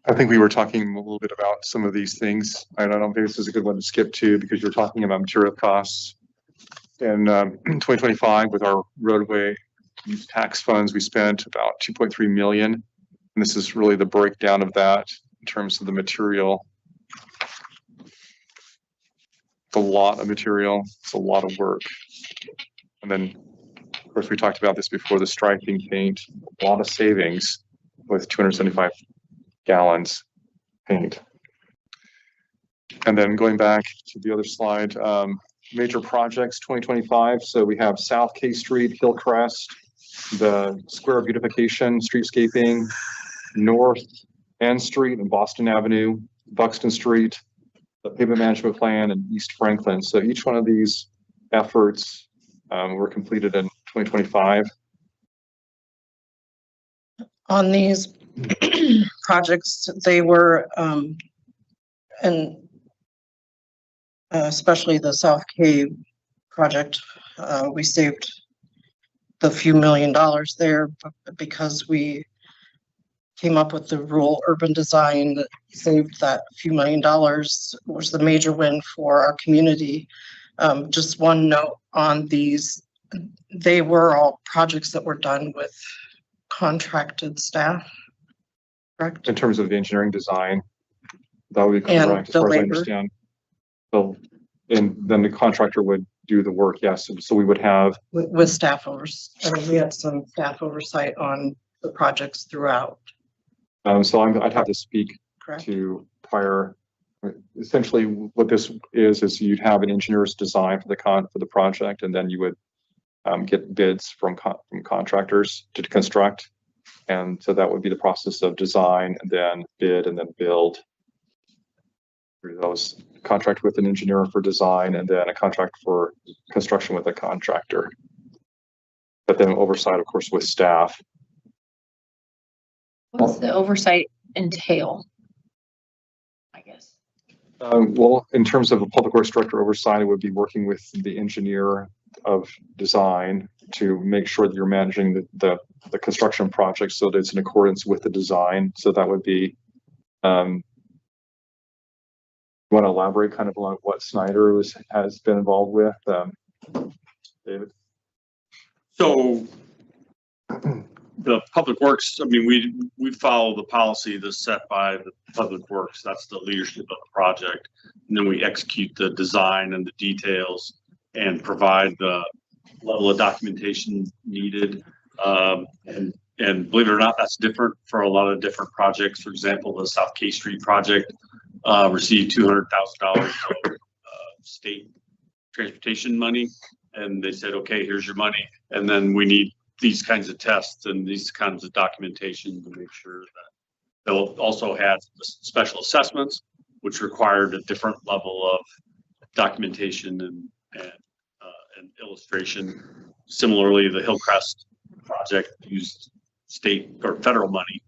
I think we were talking a little bit about some of these things. I don't know if this is a good one to skip to because you're talking about material costs. In 2025, with our roadway use tax funds, we spent about 2.3 million. And this is really the breakdown of that in terms of the material. It's a lot of material. It's a lot of work. And then, of course, we talked about this before, the striping paint, a lot of savings with 275 gallons paint. And then going back to the other slide, major projects 2025. So we have South K Street, Hillcrest, the Square Beautification, streetscaping, North N Street and Boston Avenue, Buxton Street, the pavement management plan, and East Franklin. So each one of these efforts were completed in 2025. On these projects, they were, and especially the South Cave project, we saved the few $1,000,000 there because we came up with the rural urban design that saved that few $1,000,000, was the major win for our community. Just one note on these, they were all projects that were done with contracted staff, correct? In terms of the engineering design, that would be correct, as far as I understand. So, and then the contractor would do the work, yes. So we would have with staff oversight. I mean, we had some staff oversight on the projects throughout. So I'd have to speak correct to prior. Essentially, what this is you'd have an engineer's design for the project, and then you would get bids from contractors to construct, and so that would be the process of design, and then bid, and then build. Through those, contract with an engineer for design, and then a contract for construction with a contractor. But then oversight, of course, with staff. What does the oversight entail? I guess. Well, in terms of a public works director oversight, it would be working with the engineer of design to make sure that you're managing the construction project so that it's in accordance with the design. So that would be, you want to elaborate kind of on what Snyder has been involved with, David? So the public works, I mean, we follow the policy that's set by the public works. That's the leadership of the project. And then we execute the design and the details and provide the level of documentation needed. And believe it or not, that's different for a lot of different projects. For example, the South K Street project received $200,000 of state transportation money. And they said, okay, here's your money. And then we need these kinds of tests and these kinds of documentation to make sure that they'll also have special assessments, which required a different level of documentation and illustration. Similarly, the Hillcrest project used state or federal money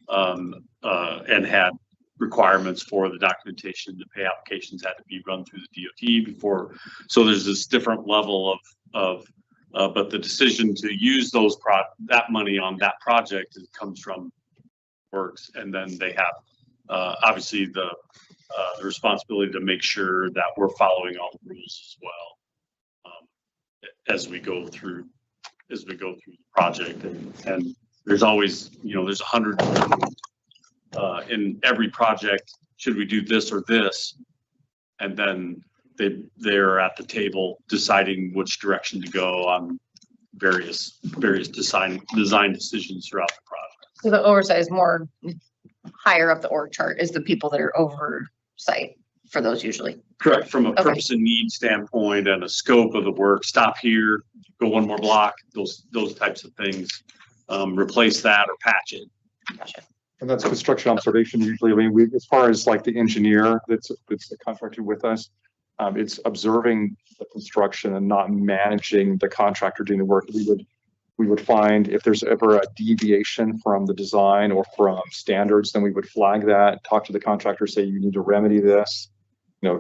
and had requirements for the documentation. The pay applications had to be run through the DOT before. So there's this different level of but the decision to use that money on that project comes from works, and then they have obviously the responsibility to make sure that we're following all the rules as well as we go through the project. And there's always, there's 100 in every project. Should we do this or this? And then they're at the table deciding which direction to go on various design decisions throughout the project. So the oversight is more higher up the org chart, is the people that are oversight for those usually. Correct. From a purpose and need standpoint and a scope of the work, stop here, go one more block, those types of things, replace that or patch it. Gotcha. And that's construction observation usually. I mean, as far as like the engineer that's contracted with us, it's observing the construction and not managing the contractor doing the work. We would find if there's ever a deviation from the design or from standards, then we would flag that, talk to the contractor, say you need to remedy this,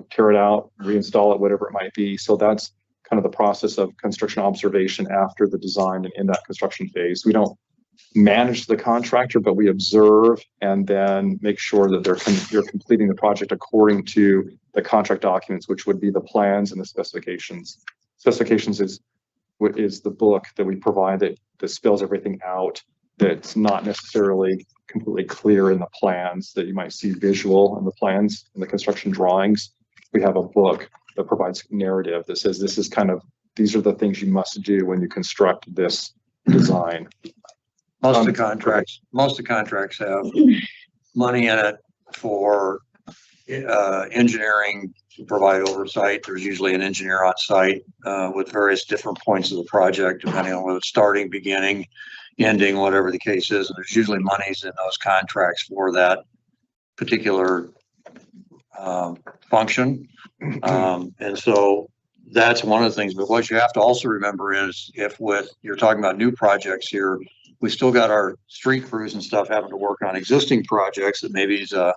tear it out, reinstall it, whatever it might be. So that's kind of the process of construction observation after the design and in that construction phase. We don't manage the contractor, but we observe and then make sure that they're completing the project according to the contract documents, which would be the plans and the specifications. Specifications is the book that we provide that spells everything out, that's not necessarily completely clear in the plans that you might see visual in the plans and the construction drawings. We have a book that provides narrative that says these are the things you must do when you construct this design. Most of the contracts have money in it for engineering to provide oversight. There's usually an engineer on site with various different points of the project, depending on whether it's starting, beginning, ending, whatever the case is. And there's usually monies in those contracts for that particular function. And so that's one of the things. But what you have to also remember is you're talking about new projects here, we still got our street crews and stuff having to work on existing projects that maybe is a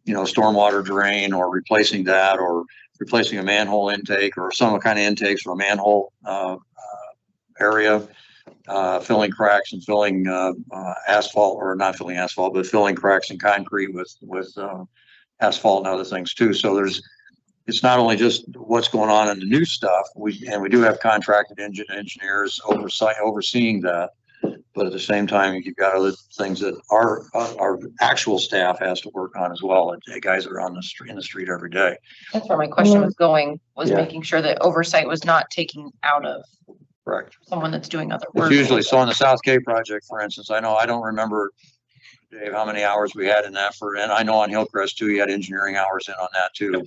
stormwater drain, or replacing that, or replacing a manhole intake, or some kind of intakes for a manhole area, filling cracks and filling asphalt, or not filling asphalt, but filling cracks in concrete with asphalt and other things too. So it's not only just what's going on in the new stuff. We do have contracted engineers overseeing that. But at the same time, you've got other things that our actual staff has to work on as well. The guys are in the street every day. That's where my question was going, was Yeah. making sure that oversight was not taking out of Correct. someone that's doing other It's work. usually, so on the South Cape project, for instance, I don't remember, Dave, how many hours we had in that and I know on Hillcrest too, you had engineering hours in on that too.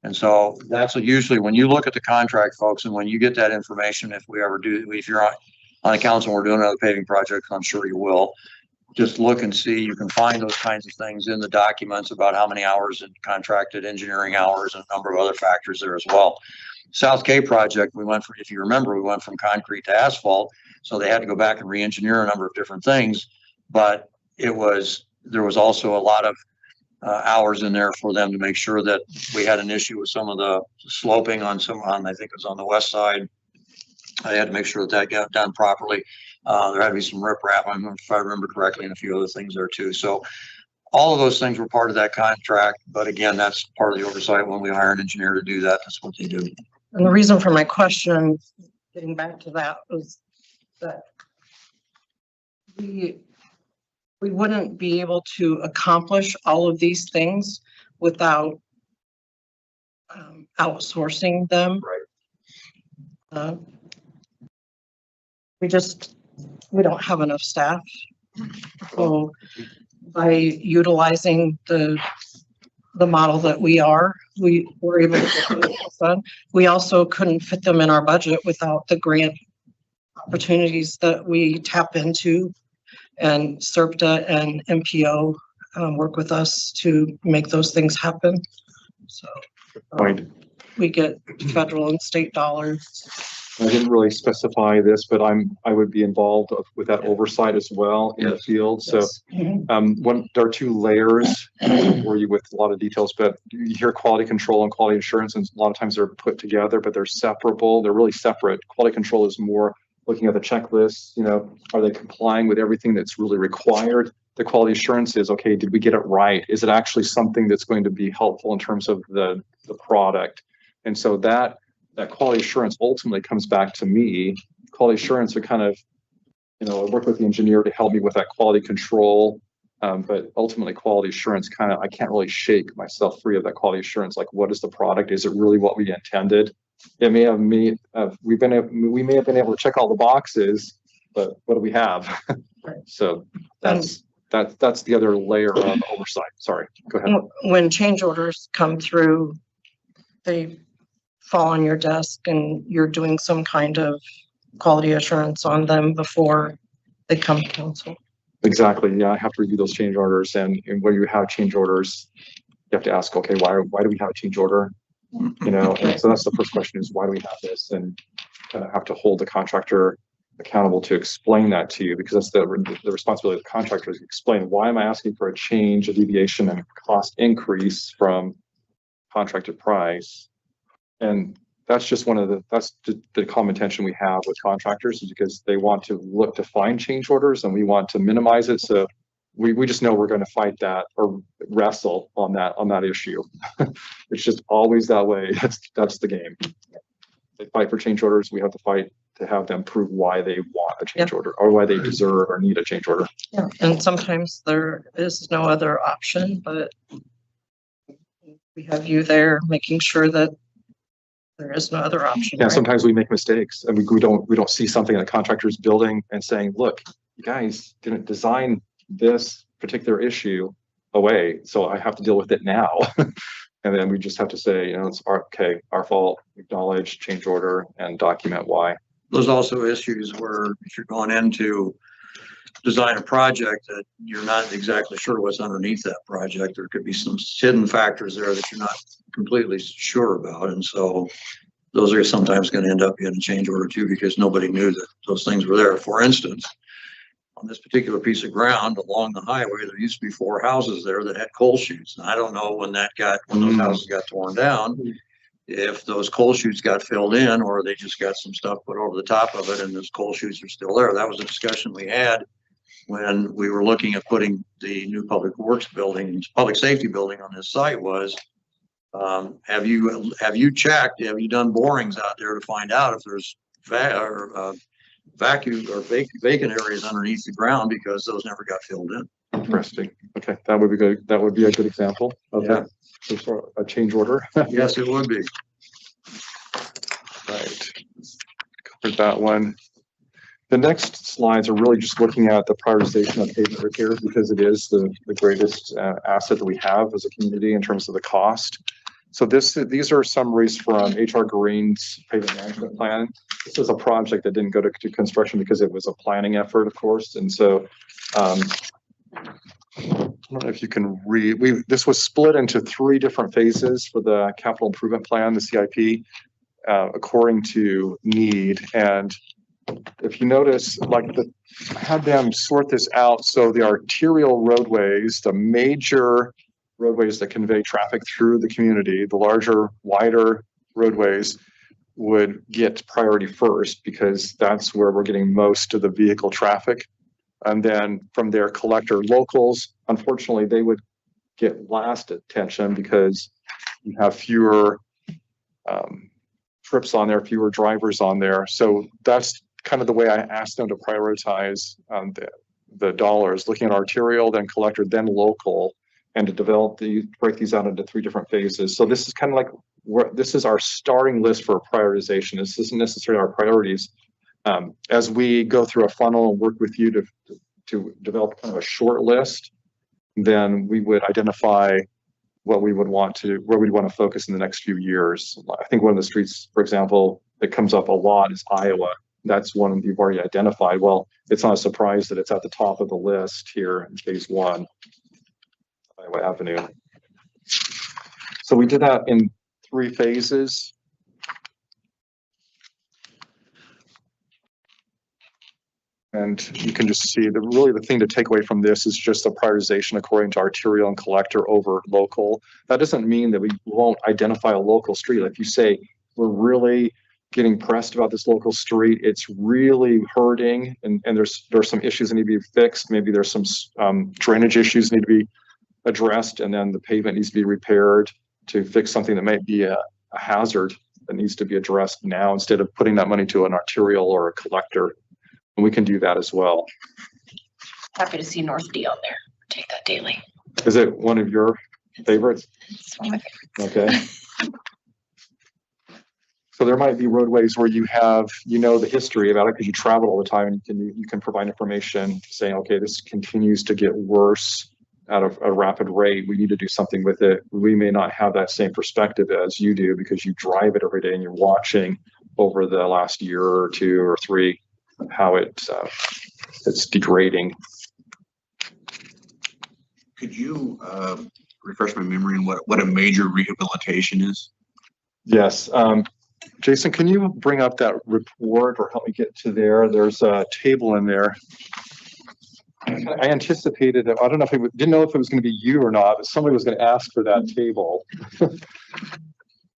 And so that's usually when you look at the contract, folks, and when you get that information, if you're on a council, we're doing another paving project, I'm sure you will. Just look and see, you can find those kinds of things in the documents about how many hours in contracted engineering hours and a number of other factors there as well. South Cape project, if you remember, we went from concrete to asphalt. So they had to go back and re-engineer a number of different things, but there was also a lot of hours in there for them to make sure that we had an issue with some of the sloping I think it was on the west side. I had to make sure that got done properly. There had to be some riprap, if I remember correctly, and a few other things there too. So all of those things were part of that contract. But again, that's part of the oversight when we hire an engineer to do that. That's what they do. And the reason for my question, getting back to that, was that we wouldn't be able to accomplish all of these things without outsourcing them. Right. We don't have enough staff. So by utilizing the model that we were able to get this done. We also couldn't fit them in our budget without the grant opportunities that we tap into, and SERPTA and MPO work with us to make those things happen. So we get federal and state dollars. I didn't really specify this, but I would be involved with that oversight as well in the field. So there are two layers where you with a lot of details, but you hear quality control and quality assurance, and a lot of times they're put together, but they're separable. They're really separate. Quality control is more looking at the checklist, are they complying with everything that's really required? The quality assurance is, okay, did we get it right? Is it actually something that's going to be helpful in terms of the product? And so that quality assurance ultimately comes back to me. Quality assurance would kind of, I work with the engineer to help me with that quality control. But ultimately quality assurance I can't really shake myself free of that quality assurance. Like, what is the product? Is it really what we intended? It may have we may have been able to check all the boxes, but what do we have? So that's the other layer of oversight. Sorry, go ahead. When change orders come through, they fall on your desk and you're doing some kind of quality assurance on them before they come to council. Exactly. Yeah, I have to review those change orders, and when you have change orders, you have to ask, okay, why do we have a change order? And so that's the first question, is why do we have this? And kind of have to hold the contractor accountable to explain that to you, because that's the responsibility of the contractor, is to explain, why am I asking for a change, a deviation, and cost increase from contracted price? And that's just that's the common tension we have with contractors, is because they want to look to find change orders and we want to minimize it. So we just know we're going to fight that or wrestle on that issue. It's just always that way. That's the game. They fight for change orders. We have to fight to have them prove why they want a change order or why they deserve or need a change order. Yeah, and sometimes there is no other option, but we have you there making sure that there is no other option. Yeah, right? sometimes we make mistakes and we don't see something in the contractor's building and saying, look, you guys didn't design this particular issue away, so I have to deal with it now. And then we just have to say, it's our fault, acknowledge, change order, and document why. There's also issues where if you're going into design a project that you're not exactly sure what's underneath that project, there could be some hidden factors there that you're not completely sure about. And so those are sometimes going to end up in a change order too, because nobody knew that those things were there. For instance, on this particular piece of ground along the highway, there used to be 4 houses there that had coal chutes. And I don't know when those houses got torn down, if those coal chutes got filled in or they just got some stuff put over the top of it and those coal chutes are still there. That was a discussion we had when we were looking at putting the new public works building, public safety building on this site was, have you checked, have you done borings out there to find out if there's vacuum or vacant areas underneath the ground, because those never got filled in. Interesting. Okay, that would be good. That would be a good example of a change order. Yes, it would be. Right. Covered that one. The next slides are really just looking at the prioritization of pavement repair, because it is the greatest asset that we have as a community in terms of the cost. So these are summaries from HR Green's pavement management plan. This is a project that didn't go to construction because it was a planning effort, of course. And so I don't know if you can read. This was split into 3 different phases for the capital improvement plan, the CIP, according to need. And if you notice, I had them sort this out. So the arterial roadways, the major roadways that convey traffic through the community, the larger, wider roadways would get priority first, because that's where we're getting most of the vehicle traffic. And then from there, collector locals, unfortunately, they would get last attention because you have fewer trips on there, fewer drivers on there. So that's kind of the way I asked them to prioritize the dollars, looking at arterial, then collector, then local, and to break these out into 3 different phases. So this is kind of like this is our starting list for prioritization. This isn't necessarily our priorities. As we go through a funnel and work with you to develop kind of a short list, then we would identify where we'd want to focus in the next few years. I think one of the streets, for example, that comes up a lot is Iowa. That's one you've already identified. Well, it's not a surprise that it's at the top of the list here in phase 1, Iowa Avenue. So we did that in 3 phases. And you can just see the thing to take away from this is just the prioritization according to arterial and collector over local. That doesn't mean that we won't identify a local street. Like you say, we're really getting pressed about this local street. It's really hurting, and there's some issues that need to be fixed. Maybe there's some drainage issues need to be addressed, and then the pavement needs to be repaired to fix something that might be a hazard that needs to be addressed now, instead of putting that money to an arterial or a collector. And we can do that as well. Happy to see North D on there. Take that daily. Is it one of your favorites? It's one of my favorites. Okay. So there might be roadways where you have, the history about it because you travel all the time, and you can provide information saying, okay, this continues to get worse at a rapid rate. We need to do something with it. We may not have that same perspective as you do because you drive it every day and you're watching over the last year or 2 or 3 how it's degrading. Could you refresh my memory on what a major rehabilitation is? Yes. Jason, can you bring up that report or help me get to there? There's a table in there. I anticipated it. I don't know if didn't know if it was going to be you or not, but somebody was going to ask for that table.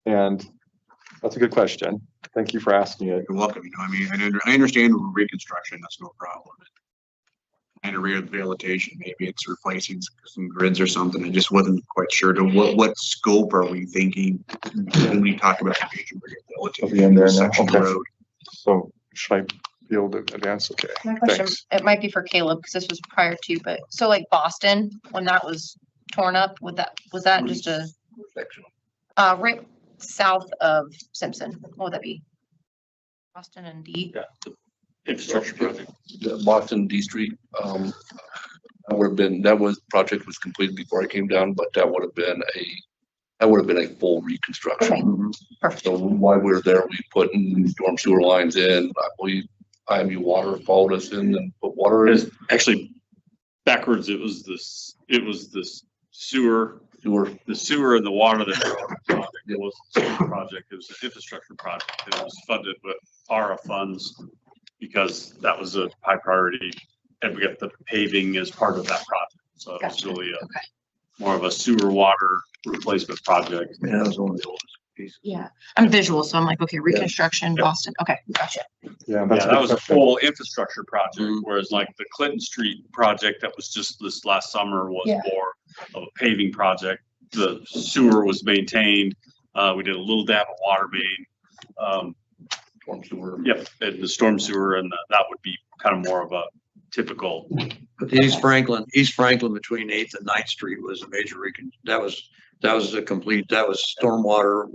And That's a good question. Thank you for asking it. You're welcome, you know, I mean, I understand reconstruction, that's no problem. And a rehabilitation, maybe it's replacing some grids or something. I just wasn't quite sure to what scope are we thinking when we talk about the major I'll be in there now. section of Okay. road. So should I be able to advance? Okay, My question, thanks. it might be for Caleb, because this was prior to, but so like Boston, when that was torn up, was that just a, right south of Simpson? What would that be? Boston and D? Yeah. Infrastructure project. The Boston D Street, that project was completed before I came down, but that would have been a full reconstruction. Okay, perfect. So while we were there, we put in storm sewer lines in. I believe IMU Water followed us in and put water in. It's actually backwards. It was this sewer, the sewer and the water that project. It was a sewer project. It was an infrastructure project. It was funded with ARA funds because that was a high priority. And we got the paving as part of that project. So it was Gotcha. really Okay. more of a sewer water replacement project. Yeah, that was one of the oldest pieces. Yeah, I'm visual, so I'm like, okay, reconstruction, Boston. Okay, gotcha. Yeah, Yeah, that's that was a question. full infrastructure project, Mhm. whereas like the Clinton Street project that was just this last summer was Yeah. more of a paving project. The sewer was maintained. We did a little dab of water main. Storm sewer. Yep, and the storm sewer, and that would be kind of more of a typical. But the East Franklin between 8th and 9th Street was a major that was stormwater,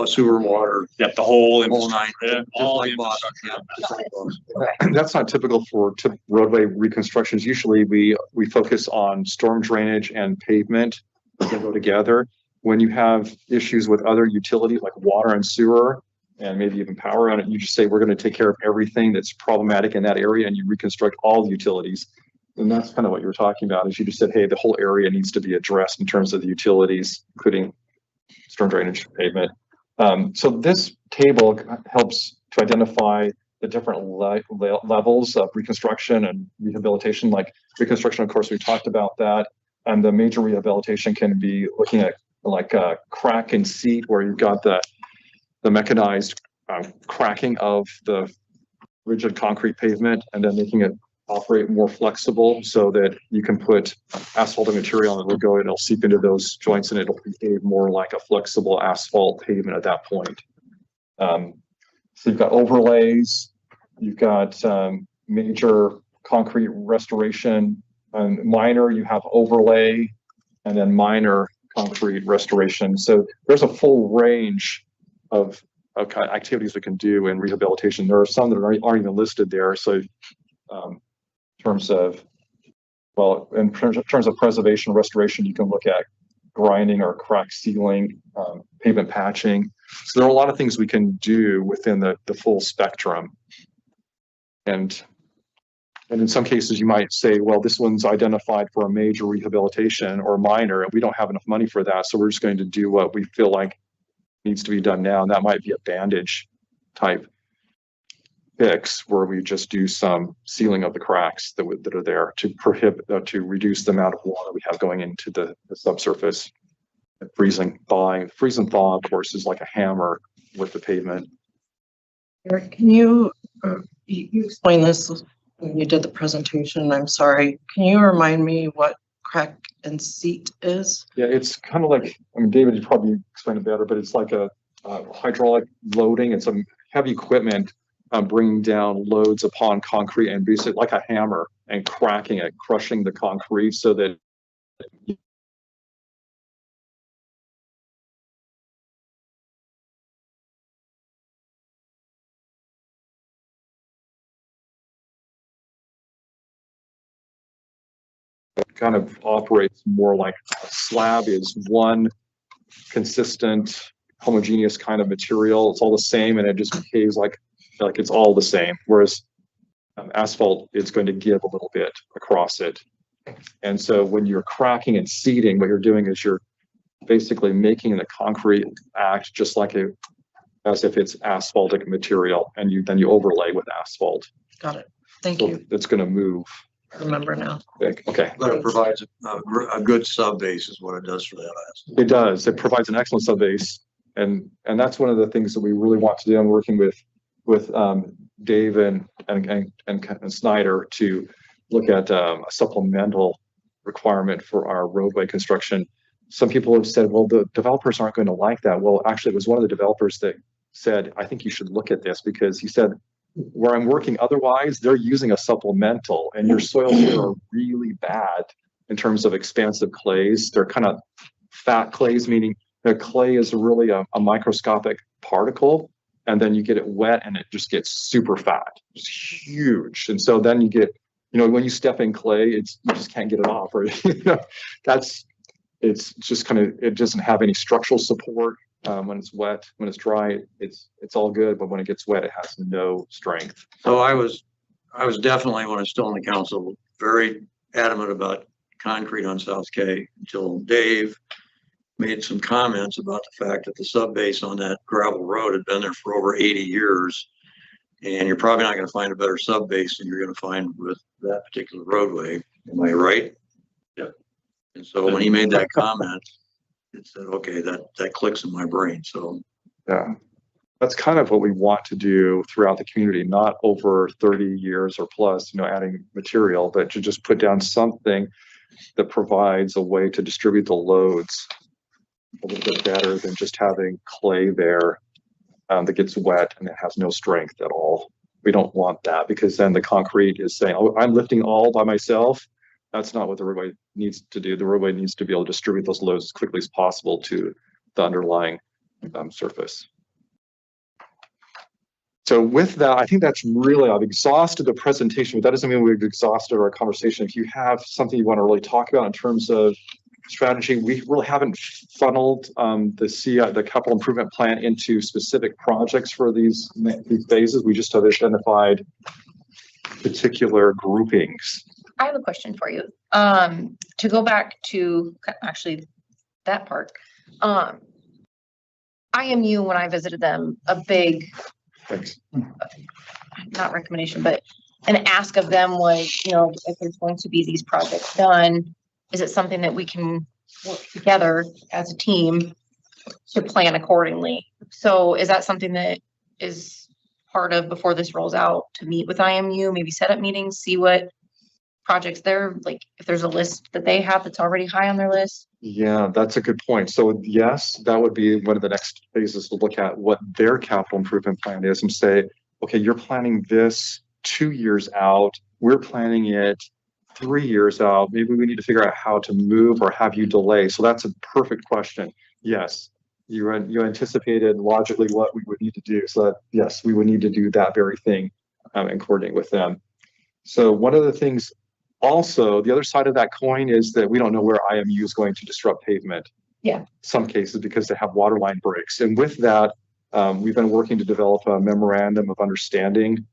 sewer water, Yep, the whole. whole nine, Yeah, just all like Boston. infrastructure. Yeah, just like Boston. That's not typical for roadway reconstructions. Usually we focus on storm drainage and pavement that go together. When you have issues with other utilities like water and sewer and maybe even power on it, you just say, we're going to take care of everything that's problematic in that area and you reconstruct all the utilities. And that's kind of what you were talking about, is you just said, hey, the whole area needs to be addressed in terms of the utilities, including storm drainage, pavement. So this table helps to identify the different levels of reconstruction and rehabilitation. Like reconstruction, of course, we talked about that. And the major rehabilitation can be looking at like a crack and seat, where you've got the mechanized cracking of the rigid concrete pavement and then making it operate more flexible so that you can put asphalted material and it'll go and it'll seep into those joints and it'll behave more like a flexible asphalt pavement at that point. So you've got overlays, you've got major concrete restoration, and minor you have overlay, and then minor concrete restoration. So there's a full range of kind of activities we can do in rehabilitation. There are some that aren't even listed there. So in terms of preservation and restoration, you can look at grinding or crack sealing, pavement patching. So there are a lot of things we can do within the full spectrum. And in some cases you might say, well, this one's identified for a major rehabilitation or minor, and we don't have enough money for that. So we're just going to do what we feel like needs to be done now. And that might be a bandage type fix where we just do some sealing of the cracks that are there to reduce the amount of water we have going into the subsurface. Freezing thaw, of course, is like a hammer with the pavement. Eric, can you explain this when you did the presentation? I'm sorry. Can you remind me what crack and seat is? Yeah, it's kind of like, I mean, David, you probably explain it better, but it's like a hydraulic loading. It's some heavy equipment bringing down loads upon concrete and basically like a hammer and cracking it, crushing the concrete so that it kind of operates more like a slab is one consistent, homogeneous kind of material. It's all the same and it just behaves like it's all the same. Whereas asphalt, it's going to give a little bit across it. And so when you're cracking and seating, what you're doing is you're basically making the concrete act just like as if it's asphaltic material, and then you overlay with asphalt. Got it. Thank So you. it's going to move. I remember now. Okay. But it provides a good sub base is what it does for that. It does. It provides an excellent subbase. and that's one of the things that we really want to do. I'm working with Dave and Snyder to look at a supplemental requirement for our roadway construction. Some people have said, well, the developers aren't going to like that. Well, actually, it was one of the developers that said, I think you should look at this, because he said, where I'm working otherwise, they're using a supplemental, and your soils here are really bad in terms of expansive clays. They're kind of fat clays, meaning the clay is really a microscopic particle, and then you get it wet and it just gets super fat. It's huge. And so then you get, when you step in clay, you just can't get it off, or it's just kind of, it doesn't have any structural support. When it's wet, when it's dry, it's all good, but when it gets wet, it has no strength. So I was definitely, when I was still on the council, very adamant about concrete on South K, until Dave made some comments about the fact that the sub-base on that gravel road had been there for over 80 years. And you're probably not going to find a better sub-base than you're going to find with that particular roadway. Am I right? Yep. And so when he made that comment, it said, okay, that clicks in my brain. So yeah, that's kind of what we want to do throughout the community, not over 30 years or plus, adding material, but to just put down something that provides a way to distribute the loads a little bit better than just having clay there that gets wet and it has no strength at all. We don't want that, because then the concrete is saying, oh, I'm lifting all by myself. That's not what the roadway needs to do. The roadway needs to be able to distribute those loads as quickly as possible to the underlying surface. So with that, I think that's really, I've exhausted the presentation, but that doesn't mean we've exhausted our conversation. If you have something you want to really talk about in terms of strategy, we really haven't funneled the capital improvement plan into specific projects for these phases. We just have identified particular groupings. I have a question for you. To go back to actually that part, IMU, when I visited them, a big, Thanks. not recommendation, but an ask of them was, if there's going to be these projects done, is it something that we can work together as a team to plan accordingly? So is that something that is part of, before this rolls out, to meet with IMU, maybe set up meetings, see what projects they're like, if there's a list that they have that's already high on their list? Yeah, that's a good point. So yes, that would be one of the next phases to look at what their capital improvement plan is and say, okay, you're planning this 2 years out. We're planning it 3 years out. Maybe we need to figure out how to move or have you delay. So that's a perfect question. Yes, you anticipated logically what we would need to do. So that, yes, we would need to do that very thing and coordinate with them. So one of the things also, the other side of that coin is that we don't know where IMU is going to disrupt pavement. Yeah. Some cases because they have water line breaks. And with that, we've been working to develop a memorandum of understanding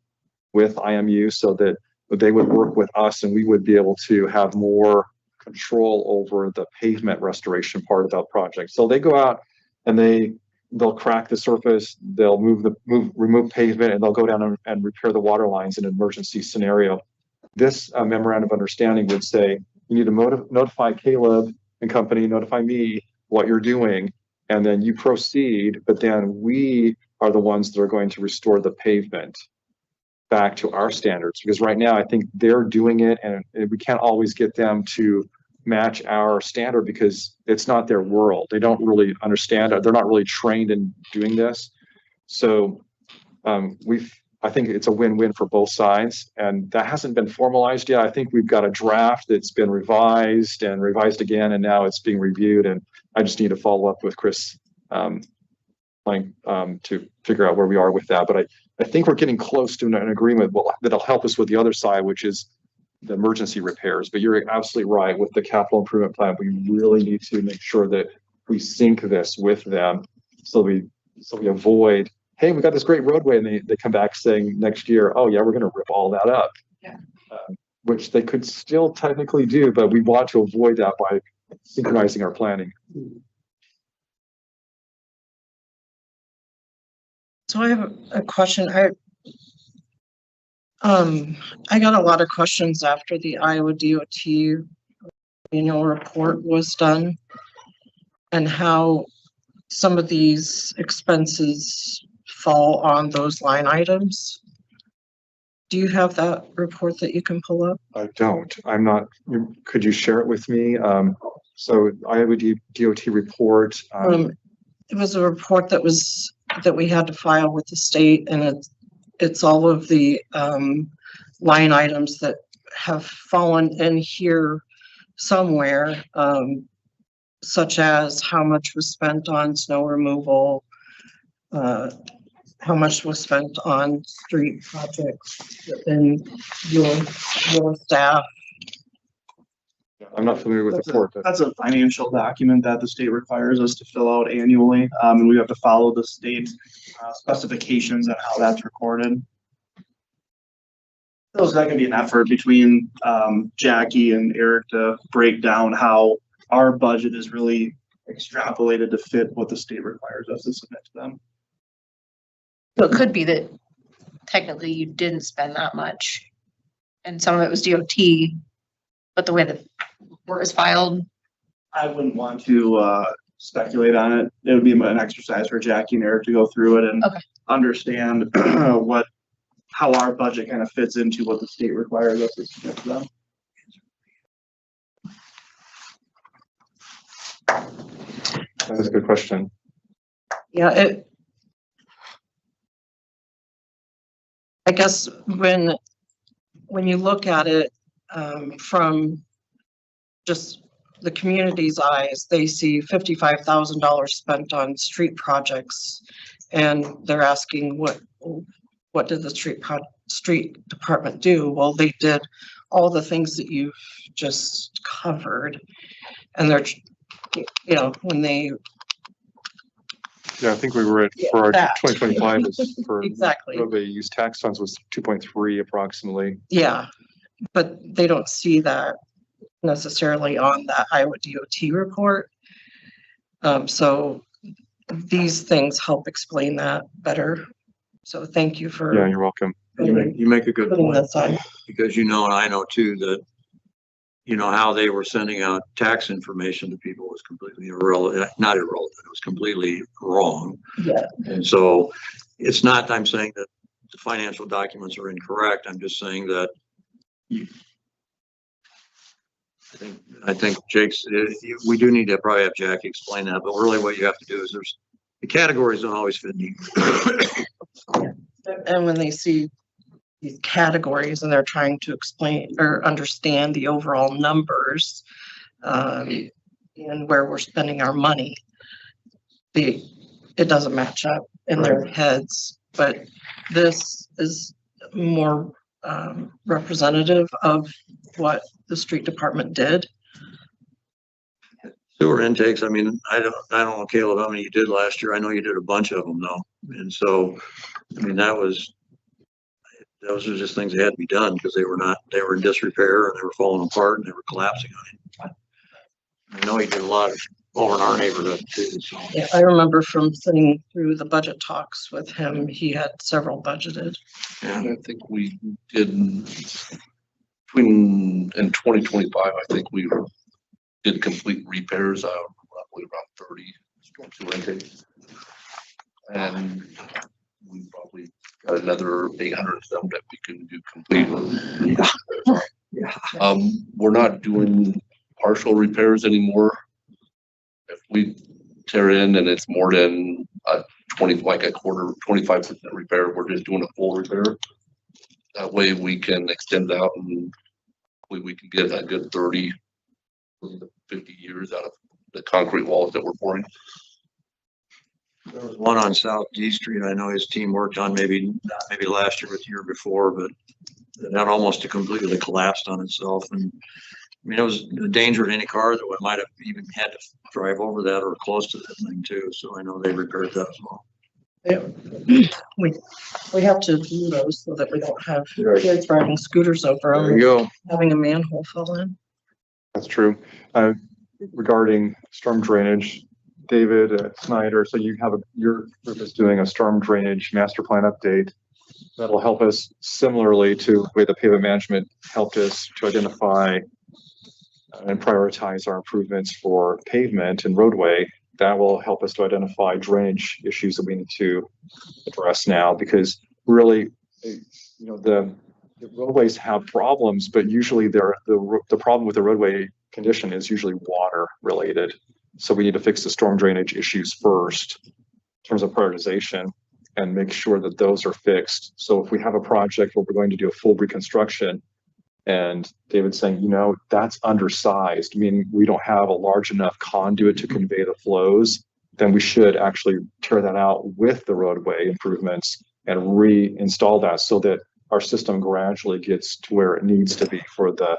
with IMU so that they would work with us and we would be able to have more control over the pavement restoration part of that project. So they go out and they'll crack the surface, they'll remove pavement, and they'll go down and repair the water lines in an emergency scenario. This memorandum of understanding would say, you need to notify Caleb and company, notify me what you're doing, and then you proceed, but then we are the ones that are going to restore the pavement back to our standards. Because right now, I think they're doing it, and we can't always get them to match our standard because it's not their world. They don't really understand it. They're not really trained in doing this. So I think it's a win-win for both sides, and that hasn't been formalized yet. I think we've got a draft that's been revised and revised again, and now it's being reviewed, and I just need to follow up with Chris to figure out where we are with that. But I think we're getting close to an agreement that'll help us with the other side, which is the emergency repairs. But you're absolutely right, with the capital improvement plan, we really need to make sure that we sync this with them so we avoid, hey, we got this great roadway, and they come back saying next year, oh yeah, we're going to rip all that up. Yeah. Which they could still technically do, but we want to avoid that by synchronizing our planning. So I have a question. I got a lot of questions after the Iowa DOT annual report was done, and how some of these expenses fall on those line items. Do you have that report that you can pull up? I don't, I'm not, could you share it with me? So I have a DOT report. It was a report that we had to file with the state, and it's all of the line items that have fallen in here somewhere, such as how much was spent on snow removal, how much was spent on street projects and your staff. I'm not familiar with the report, but That's a financial document that the state requires us to fill out annually, and we have to follow the state specifications on how that's recorded. So that can be an effort between Jackie and Eric to break down how our budget is really extrapolated to fit what the state requires us to submit to them. So it could be that technically you didn't spend that much and some of it was DOT, but the way the report is filed. I wouldn't want to speculate on it. It would be an exercise for Jackie and Eric to go through it and Okay. understand how our budget kind of fits into what the state requires us to submit to them. that's a good question. Yeah, I guess when you look at it from just the community's eyes, they see $55,000 spent on street projects, and they're asking what did the street department do? Well, they did all the things that you've just covered, and they're, you know, when they Yeah, I think we were at, for our that. 2025 is for exactly. roadway use tax funds was 2.3 approximately. Yeah, but they don't see that necessarily on that Iowa DOT report. So these things help explain that better. So thank you Yeah, for you're welcome. You make a good putting point, this on. because you know, and I know too, that you know, how they were sending out tax information to people was completely irrelevant, not irrelevant, it was completely wrong. Yeah. And so it's not, I'm saying that the financial documents are incorrect. I'm just saying that I think Jake's, we do need to probably have Jackie explain that, but really what you have to do is the categories don't always fit neatly. And when they see these categories and they're trying to explain or understand the overall numbers, and where we're spending our money, it doesn't match up in their heads. But this is more representative of what the street department did. Sewer intakes, I mean, I don't know, Caleb, how many you did last year. I know you did a bunch of them though. And so, I mean, those are just things that had to be done because they were in disrepair and they were falling apart and they were collapsing on it. I know he did a lot over in our neighborhood too, so. Yeah, I remember from sitting through the budget talks with him, he had several budgeted. Yeah. I think we did in 2025, I think we did complete repairs out roughly around 30 storm sewer intakes. And we probably got another 800 of them that we can do completely. Yeah. We're not doing partial repairs anymore. If we tear in and it's more than a 25% repair, we're just doing a full repair. That way we can extend out and we can get a good 30 to 50 years out of the concrete walls that we're pouring. There was one on South D Street. I know his team worked on maybe last year or the year before, but that almost completely collapsed on itself. And I mean, it was a danger to any car that might have even had to drive over that or close to that thing too. So I know they repaired that as well. Yeah. We have to do those so that we don't have kids riding scooters over There them, you go. having a manhole fill in. That's true. Regarding storm drainage, David Snyder, so your group is doing a storm drainage master plan update. That'll help us similarly to the way the pavement management helped us to identify and prioritize our improvements for pavement and roadway. that will help us to identify drainage issues that we need to address now, because really, the roadways have problems, but usually the problem with the roadway condition is usually water related. So we need to fix the storm drainage issues first in terms of prioritization and make sure that those are fixed. So if we have a project where we're going to do a full reconstruction and David's saying, that's undersized, meaning we don't have a large enough conduit to convey the flows, then we should actually tear that out with the roadway improvements and reinstall that so that our system gradually gets to where it needs to be for the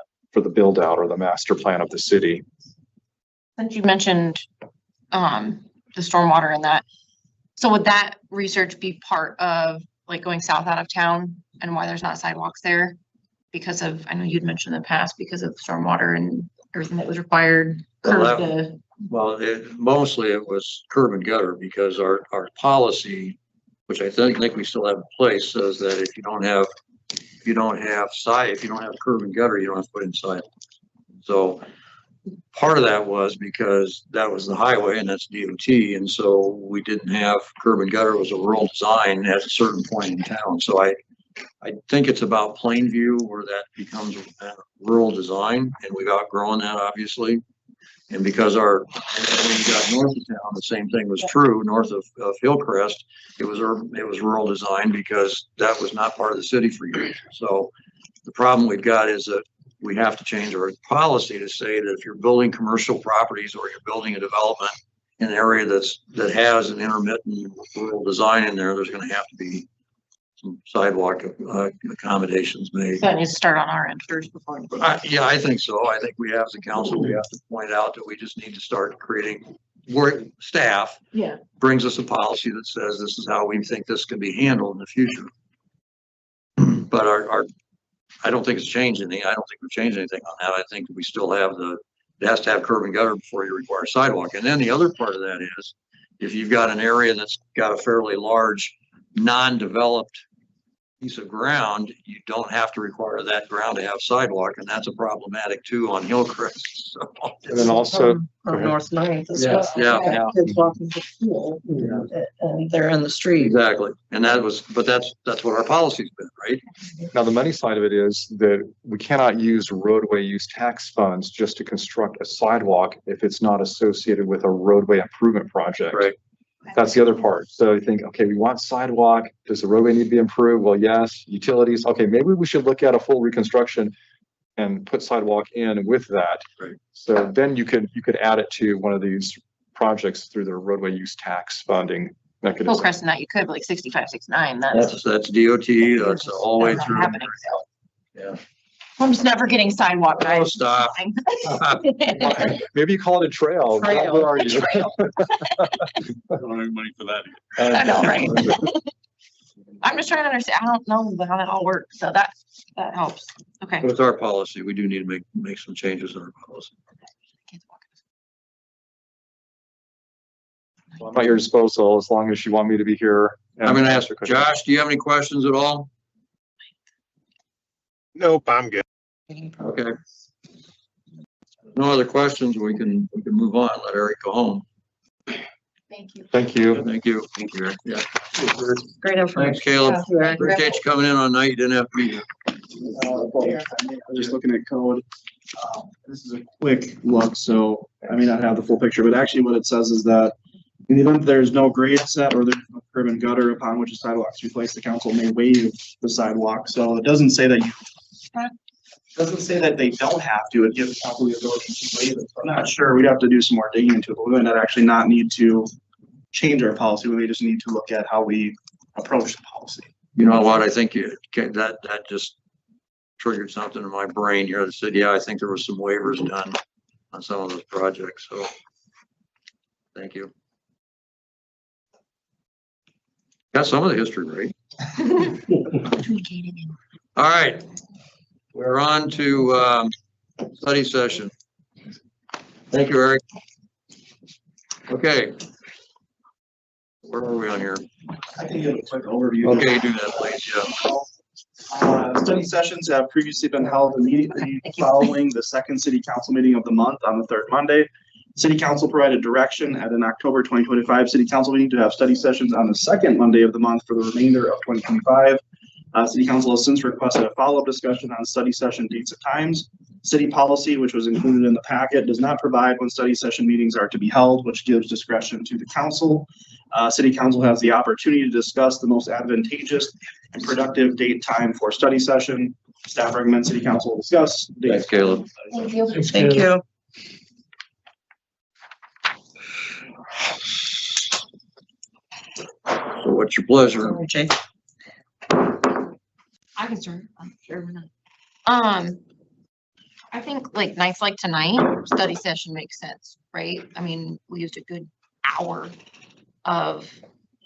build out or the master plan of the city. Since you mentioned the stormwater and that, so would that research be part of like going south out of town and why there's not sidewalks there? Because of, I know you'd mentioned in the past, because of stormwater and everything that was required. Mostly it was curb and gutter, because our policy, which I think we still have in place, says that if you don't have curb and gutter, you don't have to put inside. So part of that was because that was the highway and that's DOT. And so we didn't have curb and gutter. It was a rural design at a certain point in town. So I think it's about Plainview where that becomes a rural design, and we've outgrown that obviously. And because when you got north of town, the same thing was true. North of Hillcrest, it was rural design because that was not part of the city for years. So the problem we've got is that we have to change our policy to say that if you're building commercial properties or you're building a development in an area that has an intermittent rural design in there, there's going to have to be some sidewalk accommodations made. That needs to start on our end first before. Yeah, I think so. I think we have as a council, we have to point out that we just need to start creating work. Staff brings us a policy that says this is how we think this can be handled in the future. But I don't think it's changed anything. I don't think we've changed anything on that. I think we still have it has to have curb and gutter before you require sidewalk. And then the other part of that is if you've got an area that's got a fairly large non-developed piece of ground, you don't have to require that ground to have sidewalk, and that's a problematic too on Hillcrest. So, and then also on North Ninth as Yeah, well. yeah. Kids walking to school and they're in the street. exactly, and that's what our policy's been, right? now the money side of it is that we cannot use roadway use tax funds just to construct a sidewalk if it's not associated with a roadway improvement project. Right. That's the other part. So you think, okay, we want sidewalk. Does the roadway need to be improved? Well, yes. Utilities. Okay, maybe we should look at a full reconstruction and put sidewalk in with that. Right. So then you could add it to one of these projects through the roadway use tax funding mechanism. Hillcrest and that you could like 65, 69. That's That's DOT. That's all the way not through. happening. Yeah. I'm just never getting sidewalk, Oh, guys. stop. Maybe you call it a trail. Trail. Where are you? Trail. I don't have any money for that. I know, right? I'm just trying to understand. I don't know how that all works, so that helps. Okay. With our policy, we do need to make some changes in our policy. Well, I'm at your disposal as long as you want me to be here. and I'm going to ask answer questions. Josh, do you have any questions at all? Nope, I'm good. Okay. No other questions, we can move on, let Eric go home. Thank you. Thank you. Thank you. Thank you, Eric. Yeah. Great information. Thanks, Caleb. Thank you, Eric. Appreciate you coming in on night. You didn't have to be here. Just looking at code. This is a quick look, so I may not have the full picture, but actually what it says is that in the event there's no grade set or there's no curb and gutter upon which a sidewalk is replaced, the council may waive the sidewalk. So it doesn't say that they don't have to. It gives council the ability to waive it. So I'm not sure. We'd have to do some more digging into it, but we might not actually not need to change our policy. We may just need to look at how we approach the policy. You know what? I think that just triggered something in my brain here that said, yeah, I think there was some waivers done on some of those projects. So thank you. Got some of the history right. All right. We're on to study session. Thank you, Eric. Okay. Where are we on here? I can give a quick overview. Okay, do that, please. Yeah. Study sessions have previously been held immediately following the second city council meeting of the month on the third Monday. City Council provided direction at an October 2025 City Council meeting to have study sessions on the second Monday of the month for the remainder of 2025. City Council has since requested a follow-up discussion on study session dates and times. City policy, which was included in the packet, does not provide when study session meetings are to be held, which gives discretion to the council. City Council has the opportunity to discuss the most advantageous and productive date time for study session. Staff recommends City Council discuss. Thanks, Caleb. Thank you. Thank you. So what's your pleasure? Jay. I can start. I'm sure we're not. I think like nights like tonight, study session makes sense, right? I mean, we used a good hour of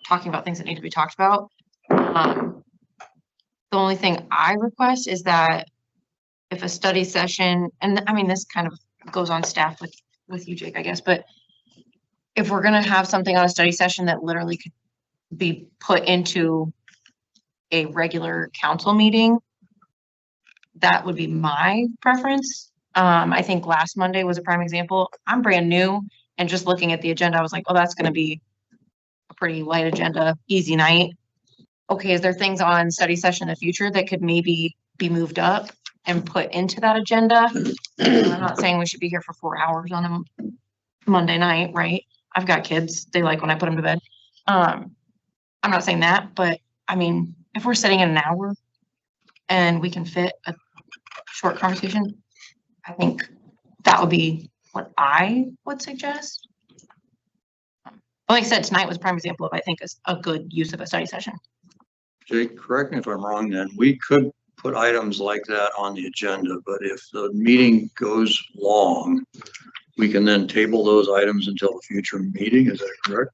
talking about things that need to be talked about. The only thing I request is that if a study session, and I mean, this kind of goes on staff with you, Jake, I guess, but if we're gonna have something on a study session that literally could be put into a regular council meeting, that would be my preference. I think last Monday was a prime example. I'm brand new and just looking at the agenda, I was like, oh, that's gonna be a pretty light agenda, easy night. Okay, is there things on study session in the future that could maybe be moved up and put into that agenda? I'm not saying we should be here for 4 hours on a Monday night, right? I've got kids. They like when I put them to bed. I'm not saying that, but I mean, if we're sitting in an hour and we can fit a short conversation, I think that would be what I would suggest. But like I said, tonight was a prime example of, I think, a good use of a study session. Jake, correct me if I'm wrong, then we could put items like that on the agenda, but if the meeting goes long, we can then table those items until a future meeting. Is that correct?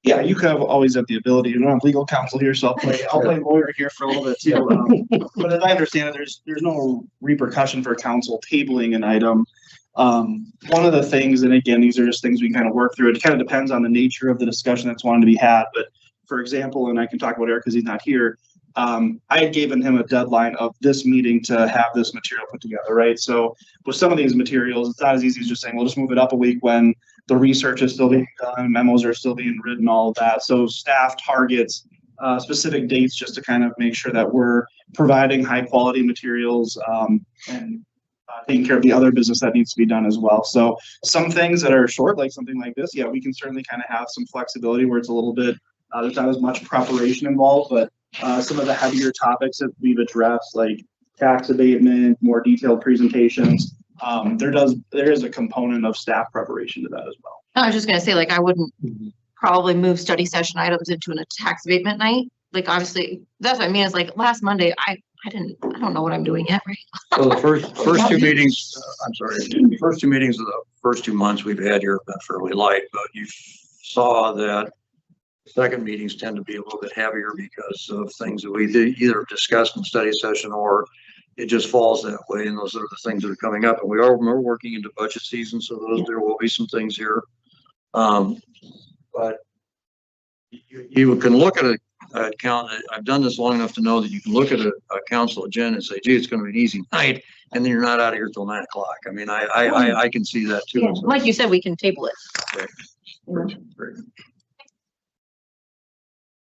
Yeah, you have always have the ability, you don't have legal counsel here, so I'll play lawyer here for a little bit too. But as I understand it, there's no repercussion for council tabling an item. One of the things, and again, these are just things we can kind of work through. It kind of depends on the nature of the discussion that's wanted to be had. But for example, and I can talk about Eric because he's not here. I had given him a deadline of this meeting to have this material put together, right? So with some of these materials, it's not as easy as just saying, we'll just move it up a week when the research is still being done, memos are still being written, all of that. So staff targets specific dates just to kind of make sure that we're providing high quality materials and taking care of the other business that needs to be done as well. So some things that are short, like something like this, yeah, we can certainly kind of have some flexibility where it's a little bit, there's not as much preparation involved, but some of the heavier topics that we've addressed, like tax abatement, more detailed presentations, there is a component of staff preparation to that as well. I was just gonna say, like, I wouldn't probably move study session items into a tax abatement night. Like, obviously, that's what I mean, is like last Monday, I don't know what I'm doing yet, right? So the first two meetings, the first two meetings of the first 2 months we've had here have been fairly light, but you saw that second meetings tend to be a little bit heavier because of things that we either discussed in study session or it just falls that way. And those are the things that are coming up. And we're working into budget season. So there will be some things here. But you can look at a count. I've done this long enough to know that you can look at a council agenda and say, gee, it's going to be an easy night. And then you're not out of here till 9 o'clock. I mean, I can see that too. Yeah, like you said, we can table it. Okay.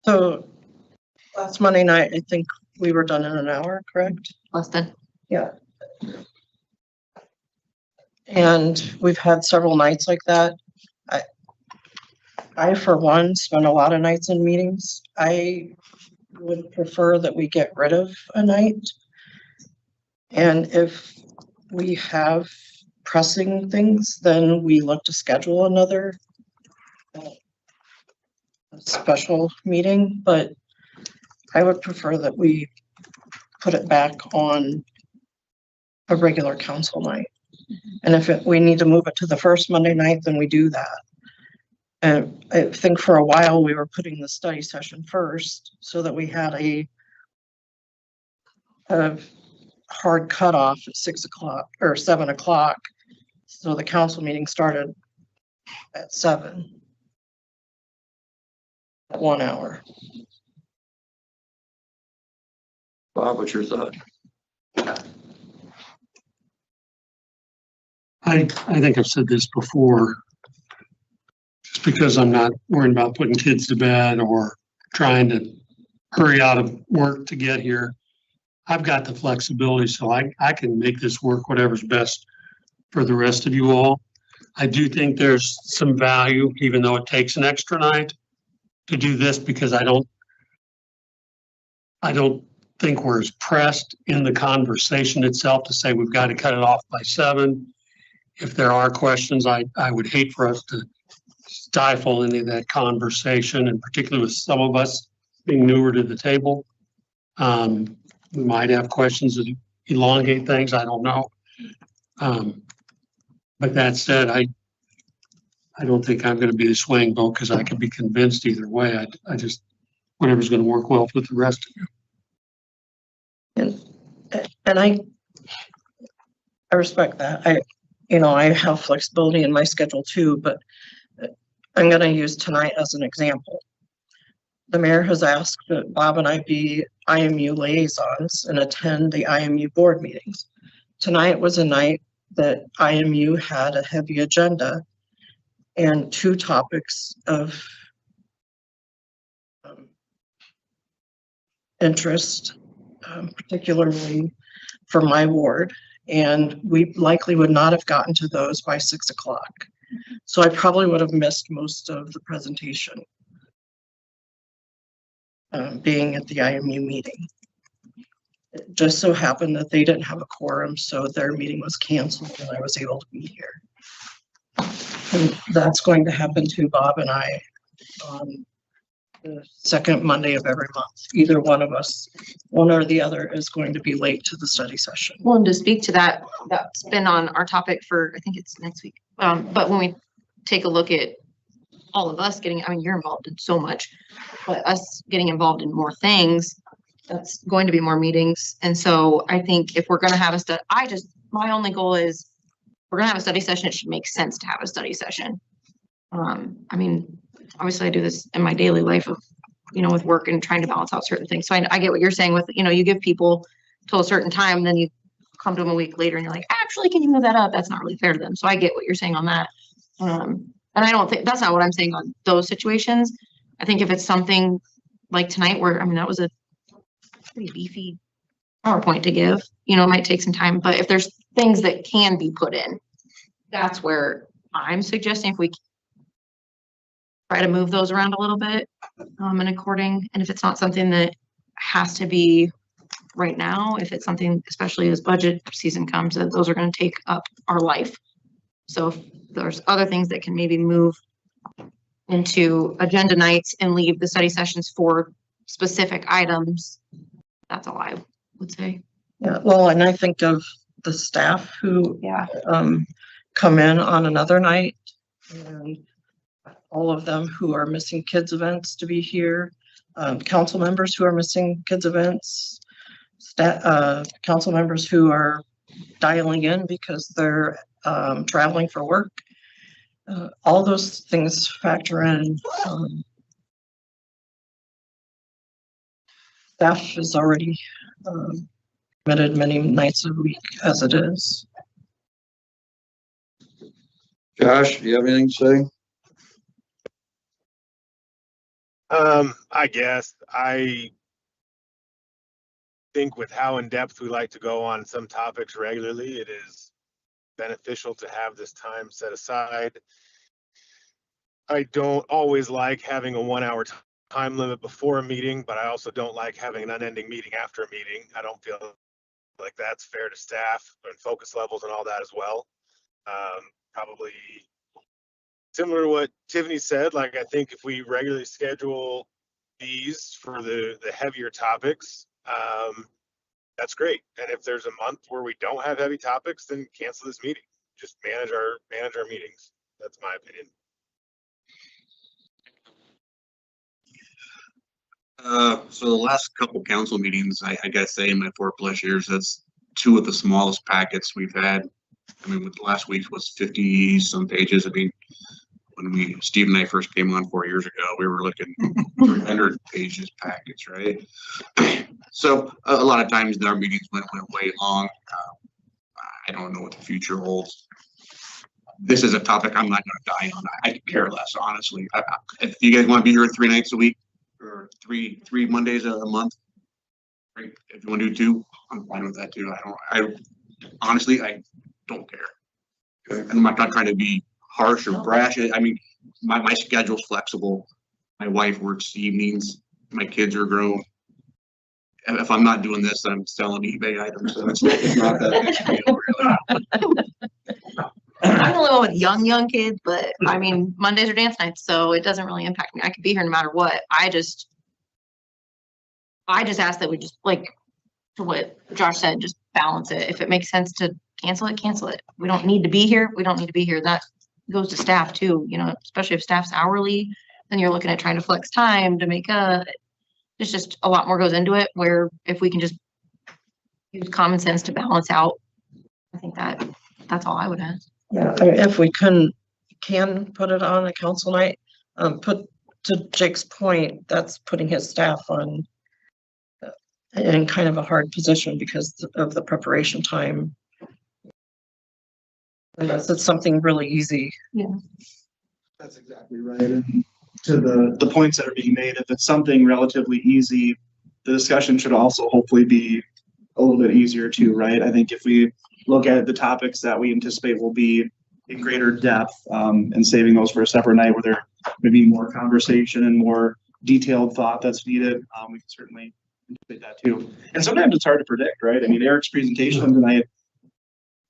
So last Monday night, I think we were done in an hour, correct? Less than. Yeah. And we've had several nights like that. I, for one, spend a lot of nights in meetings. I would prefer that we get rid of a night. And if we have pressing things, then we look to schedule another special meeting, but I would prefer that we put it back on a regular council night. And if we need to move it to the first Monday night, then we do that. And I think for a while we were putting the study session first so that we had a hard cutoff at 6 o'clock or 7 o'clock. So the council meeting started at 7. 1 hour. Bob, what's your thought? I think I've said this before. Just because I'm not worried about putting kids to bed or trying to hurry out of work to get here, I've got the flexibility, so I can make this work whatever's best for the rest of you all. I do think there's some value, even though it takes an extra night to do this, because I don't think we're as pressed in the conversation itself to say we've got to cut it off by 7. If there are questions, I would hate for us to stifle any of that conversation, and particularly with some of us being newer to the table. We might have questions that elongate things, I don't know. But that said, I don't think I'm going to be the swaying vote, because I could be convinced either way. I just, whatever's going to work well with the rest of you. And I respect that. I have flexibility in my schedule too, but I'm going to use tonight as an example. The mayor has asked that Bob and I be IMU liaisons and attend the IMU board meetings. Tonight was a night that IMU had a heavy agenda and 2 topics of interest, particularly for my ward, and we likely would not have gotten to those by 6 o'clock. So I probably would have missed most of the presentation, being at the IMU meeting. It just so happened that they didn't have a quorum, so their meeting was canceled and I was able to be here. And that's going to happen to Bob and I on the 2nd Monday of every month. Either one of us, one or the other, is going to be late to the study session. Well, and to speak to that, that's been on our topic for, I think it's next week. But when we take a look at all of us getting, I mean, you're involved in so much, but us getting involved in more things, that's going to be more meetings. And so I think if we're going to have a study, my only goal is we're going to have a study session. It should make sense to have a study session. I mean, obviously I do this in my daily life of, with work and trying to balance out certain things. So I get what you're saying with, you give people till a certain time, then you come to them a week later and you're like, actually, can you move that up? That's not really fair to them. So I get what you're saying on that. And I don't think that's not what I'm saying on those situations. I think if it's something like tonight where, that was a pretty beefy PowerPoint to give, it might take some time, but if there's things that can be put in, that's where I'm suggesting if we try to move those around a little bit, and if it's not something that has to be right now, if it's something, especially as budget season comes, that those are going to take up our life. So if there's other things that can maybe move into agenda nights and leave the study sessions for specific items, that's all I would say. Yeah, well, and I think of the staff who come in on another night, and all of them who are missing kids events to be here, council members who are missing kids events, council members who are dialing in because they're traveling for work. All those things factor in. Staff is already committed many nights a week as it is. Josh, do you have anything to say? I guess I think with how in depth we like to go on some topics regularly, it is beneficial to have this time set aside. I don't always like having a 1 hour time limit before a meeting, but I also don't like having an unending meeting after a meeting. I don't feel like that's fair to staff and focus levels and all that as well. Probably similar to what Tiffany said, like I think if we regularly schedule these for the heavier topics, that's great. And if there's a month where we don't have heavy topics, then cancel this meeting. Just manage our meetings. That's my opinion. So the last couple council meetings, I gotta say, in my 4+ years, that's 2 of the smallest packets we've had. With last week's was 50 some pages. When Steve and I first came on 4 years ago, we were looking 300 pages packets, right? So a lot of times our meetings went way long. I don't know what the future holds. this is a topic I'm not gonna die on. I could care less, honestly. If you guys wanna be here 3 nights a week or three Mondays a month, great. If you wanna do 2, I'm fine with that too. I honestly, I don't care. And I'm not trying to be harsh or brash. I mean, my schedule's flexible. My wife works evenings. My kids are grown. And if I'm not doing this, then I'm selling eBay items. So it's not that big a deal, really. I'm the only one with young kids, but I mean, Mondays are dance nights, so it doesn't really impact me. I could be here no matter what. I just ask that we just like to what Josh said, just balance it. If it makes sense to cancel it, cancel it. We don't need to be here. We don't need to be here. That goes to staff too, you know, especially if staff's hourly, then you're looking at trying to flex time to make there's just a lot more goes into it, where if we can just use common sense to balance out, I think that's all I would ask. Yeah, I mean, if we can put it on a council night, put to Jake's point, that's putting his staff on in kind of a hard position because of the preparation time. Unless it's something really easy. That's exactly right. And to the points that are being made, if it's something relatively easy, the discussion should also hopefully be a little bit easier too, right? I think if we look at the topics that we anticipate will be in greater depth, and saving those for a separate night where there may be more conversation and more detailed thought that's needed, we can certainly anticipate that too. And sometimes it's hard to predict, right? I mean, Eric's presentation tonight,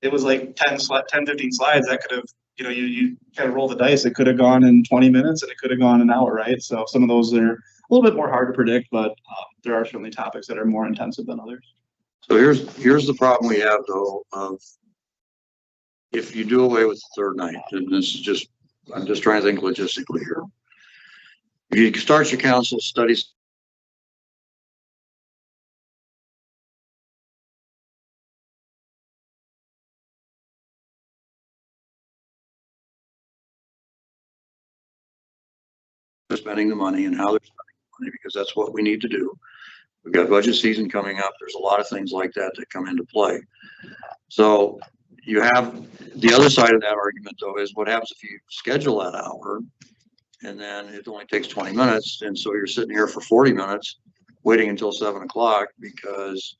it was like 10, 15 slides that could have, you know, you kind of roll the dice. It could have gone in 20 minutes and it could have gone an hour, right? So some of those are a little bit more hard to predict, but there are certainly topics that are more intensive than others. So here's the problem we have though, of if you do away with the third night, and this is just, I'm just trying to think logistically here. If you start your council studies, they're spending the money and how they're spending the money, because that's what we need to do. We've got budget season coming up. There's a lot of things like that that come into play. So you have the other side of that argument though, is what happens if you schedule that hour and then it only takes 20 minutes. And so you're sitting here for 40 minutes waiting until 7 o'clock because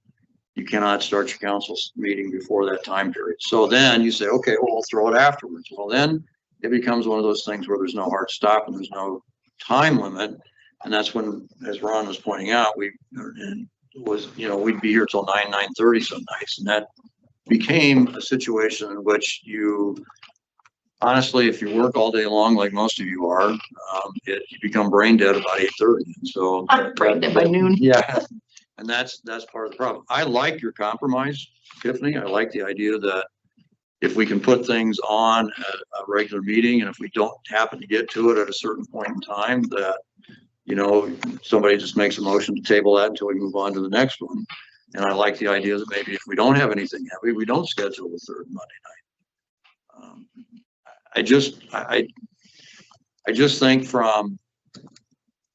you cannot start your council meeting before that time period. So then you say, okay, well, we'll throw it afterwards. Well, then it becomes one of those things where there's no hard stop and there's no time limit. And that's when, as Ron was pointing out, we'd be here till 9:30 some nights. And that became a situation in which you, honestly, if you work all day long, like most of you are, you become brain dead about 8:30. So I'm brain dead by noon. Yeah. And that's part of the problem. I like your compromise, Tiffany. I like the idea that if we can put things on a regular meeting, and if we don't happen to get to it at a certain point in time, that, you know, somebody just makes a motion to table that until we move on to the next one. And I like the idea that maybe if we don't have anything heavy, we don't schedule the third Monday night. I just think from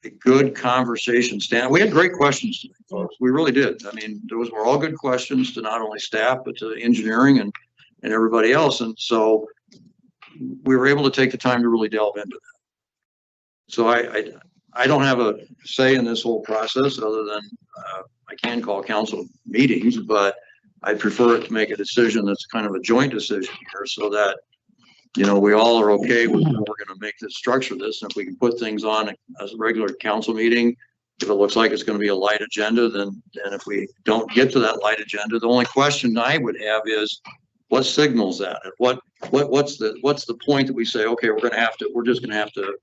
a good conversation stand, we had great questions today, folks. We really did. I mean, those were all good questions to not only staff, but to engineering and everybody else. And so we were able to take the time to really delve into that. So I don't have a say in this whole process other than I can call council meetings, but I prefer it to make a decision that's kind of a joint decision here so that, you know, we all are okay with how we're going to make this structure this. And if we can put things on as a regular council meeting, if it looks like it's going to be a light agenda, then if we don't get to that light agenda, the only question I would have is what signals that? And what's the point that we say, okay, we're just going to have to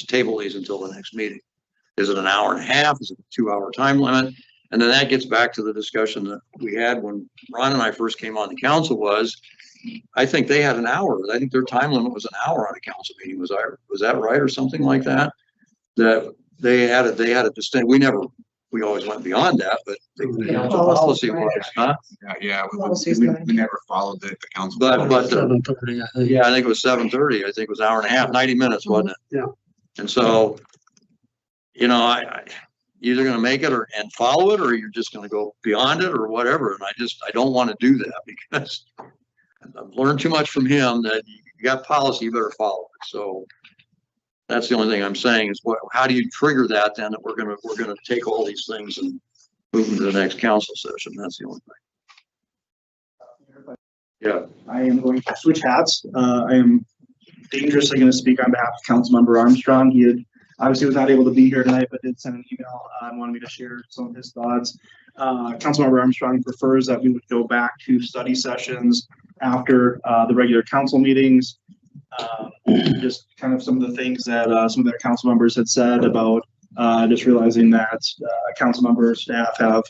table these until the next meeting. Is it an hour and a half? Is it a 2-hour time limit? And then that gets back to the discussion that we had when Ron and I first came on the council was, I think they had an hour. I think their time limit was an hour on a council meeting. Was that right or something like that? That they had a distinct, we always went beyond that, but the council policy was, huh? Yeah, Policy's we fine. never followed the council. But 7:30, I think. yeah, I think it was 7:30. I think it was an hour and a half, 90 minutes, wasn't it? Yeah. And so, you know, I either going to make it and follow it, or you're just going to go beyond it or whatever. And I don't want to do that because I've learned too much from him that you got policy, you better follow it. So that's the only thing I'm saying is how do you trigger that then that we're gonna take all these things and move them to the next council session? That's the only thing. Yeah. I am going to switch hats. I am dangerously going to speak on behalf of Councilmember Armstrong. He had obviously was not able to be here tonight, but did send an email and wanted me to share some of his thoughts. Councilmember Armstrong prefers that we would go back to study sessions after the regular council meetings. Just kind of some of the things that some of their council members had said about just realizing that council members, staff have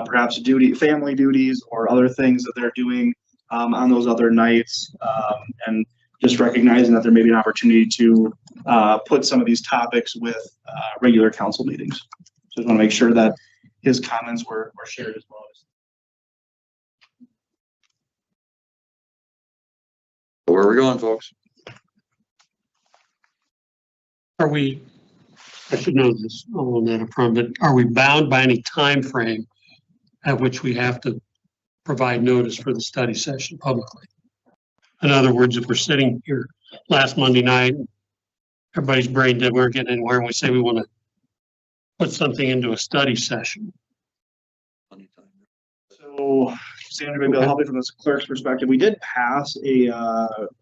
perhaps family duties or other things that they're doing on those other nights, and just recognizing that there may be an opportunity to put some of these topics with regular council meetings. So I just want to make sure that his comments were shared as well. Where are we going, folks? Are we, I should know this all on that up front, but are we bound by any time frame at which we have to provide notice for the study session publicly? In other words, if we're sitting here last Monday night, everybody's brain dead, we're getting anywhere, and we say we want to put something into a study session. So Sandra, maybe I'll help you from this clerk's perspective. We did pass a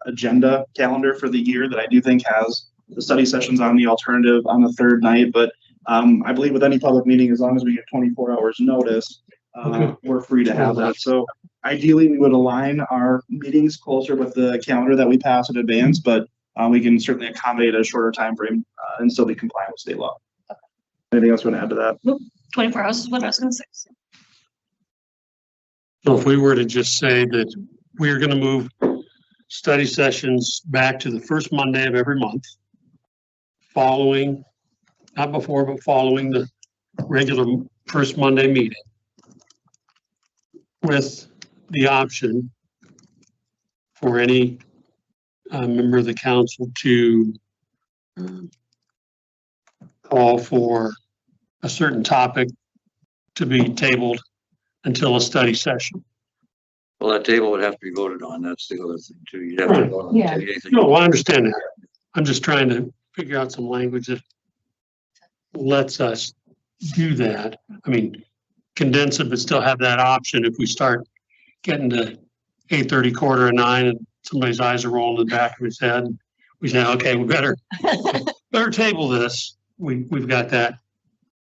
agenda calendar for the year that I do think has the study sessions on the alternative on the third night, but I believe with any public meeting, as long as we get 24 hours notice, we're free to have that. So ideally, we would align our meetings closer with the calendar that we pass in advance, but we can certainly accommodate a shorter time frame and still be compliant with state law. Anything else you want to add to that? Nope. 24 hours is what I was gonna say. So if we were to just say that we're going to move study sessions back to the first Monday of every month, following, not before, but following the regular first Monday meeting, with the option for any member of the council to call for a certain topic to be tabled until a study session. Well, that table would have to be voted on. That's the other thing too. You'd have to vote on Yeah. anything. No, I understand that. I'm just trying to figure out some language that lets us do that. I mean, condense it, but still have that option if we start getting to 8:30, 8:45, and somebody's eyes are rolling in the back of his head. We say, okay, we better table this. We've got that